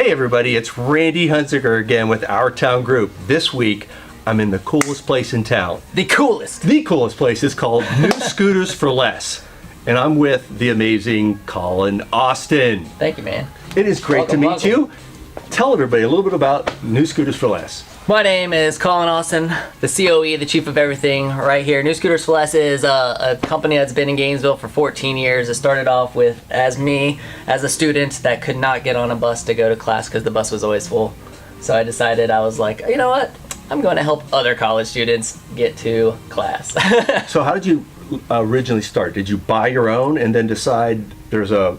Hey everybody, it's Randy Hunziker again with Our Town Group. This week, I'm in the coolest place in town. The coolest. The coolest place is called New Scooters for Less. And I'm with the amazing Colin Austin. Thank you, man. It is great to meet you. Tell everybody a little bit about New Scooters for Less. My name is Colin Austin, the COE, the chief of everything right here. New Scooters for Less is a company that's been in Gainesville for 14 years. It started off with as a student that could not get on a bus to go to class because the bus was always full. So I decided, I was like, you know what? I'm going to help other college students get to class. So how did you originally start? Did you buy your own and then decide there's a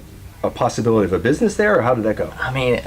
possibility of a business there, or how did that go? I mean,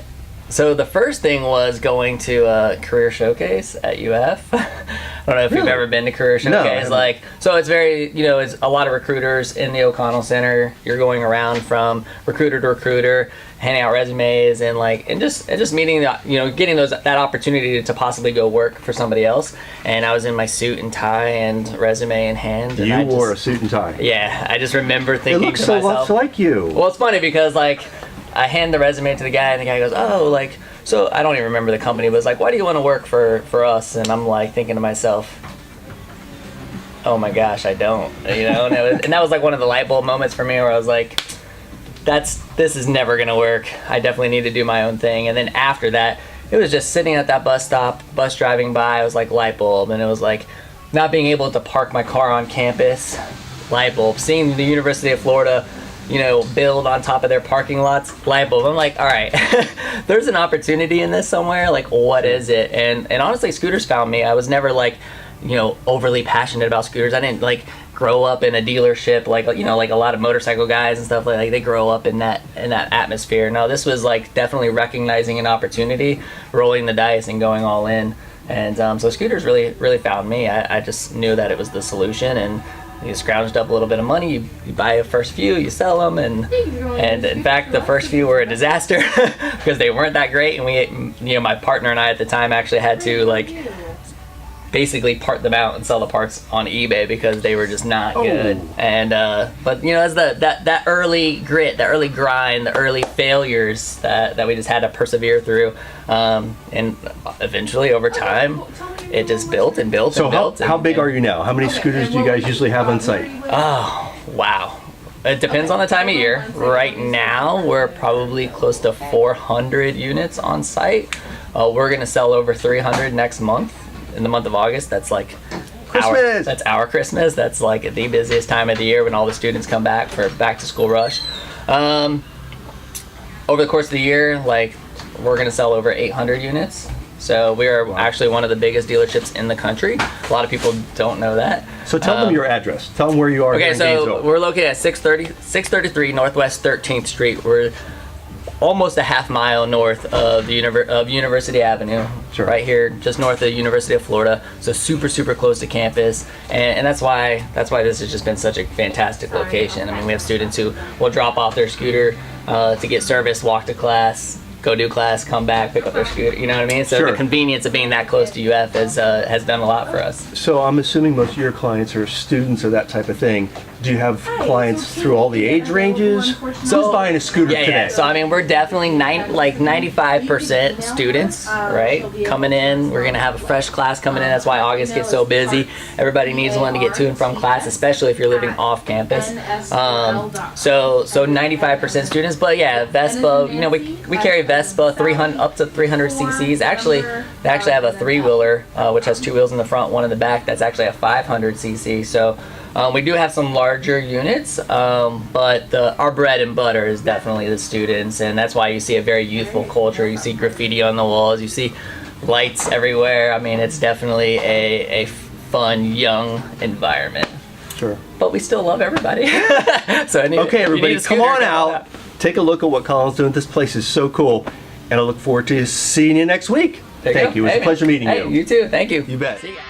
so the first thing was going to a career showcase at UF. I don't know if you've ever been to career showcase. No, So it's very, it's a lot of recruiters in the O'Connell Center. You're going around from recruiter to recruiter, handing out resumes and just meeting getting that opportunity to possibly go work for somebody else. And I was in my suit and tie and resume in hand. And you wore a suit and tie. Yeah, I just remember thinking it looks to so myself, much like you. Well, it's funny because I hand the resume to the guy, and the guy goes, "Oh, so I don't even remember the company, but it's like, why do you want to work for us?" And I'm thinking to myself, "Oh my gosh, I don't," And that was one of the light bulb moments for me, where I was like, "This is never gonna work. I definitely need to do my own thing." And then after that, it was just sitting at that bus stop, bus driving by. It was like light bulb, and it was like not being able to park my car on campus, light bulb. Seeing the University of Florida build on top of their parking lots, light bulb. I'm like, all right, there's an opportunity in this somewhere. What is it? And honestly, scooters found me. I was never overly passionate about scooters. I didn't grow up in a dealership like a lot of motorcycle guys and stuff they grow up in that atmosphere. No, this was definitely recognizing an opportunity, rolling the dice, and going all in. And so scooters really found me. I just knew that it was the solution, and you scrounged up a little bit of money, you buy a first few, you sell them, and in fact the first few were a disaster because they weren't that great, and my partner and I at the time actually had to basically part them out and sell the parts on eBay because they were just not good. And but as that early grit, the early grind, the early failures that we just had to persevere through, and eventually over time it just built and built and built. So how big are you now? How many scooters do you guys usually have on site? Oh, wow. It depends on the time of year. Right now, we're probably close to 400 units on site. We're going to sell over 300 next month, in the month of August. That's Christmas. That's our Christmas. That's the busiest time of the year when all the students come back for back to school rush. Over the course of the year, we're going to sell over 800 units. So we are actually one of the biggest dealerships in the country. A lot of people don't know that. So tell them your address. Tell them where you are. Okay, here in Gainesville. We're located at 633 Northwest 13th Street. We're almost a half mile north of University Avenue. Sure. Right here, just north of the University of Florida. So super close to campus, and that's why this has just been such a fantastic location. I mean, we have students who will drop off their scooter to get service, walk to class, go do class, come back, pick up their scooter. You know what I mean? So Sure. The convenience of being that close to UF has done a lot for us. So I'm assuming most of your clients are students or that type of thing. Do you have clients through all the age ranges? Who's buying a scooter today? Yeah. So I mean, we're definitely 95% students, right? Coming in. We're gonna have a fresh class coming in. That's why August gets so busy. Everybody needs one to get to and from class, especially if you're living off campus. So 95% students. But yeah, Vespa. We carry Vespa 300 up to 300 cc's. Actually, they actually have a 3-wheeler which has 2 wheels in the front, one in the back. That's actually a 500 cc. So. We do have some larger units, but our bread and butter is definitely the students, and that's why you see a very youthful culture. You see graffiti on the walls, you see lights everywhere. I mean, it's definitely a fun, young environment. Sure. But we still love everybody. Okay, everybody, come on out. Take a look at what Colin's doing. This place is so cool, and I look forward to seeing you next week. Thank you. It was a pleasure meeting you. You too. Thank you. You bet. See ya.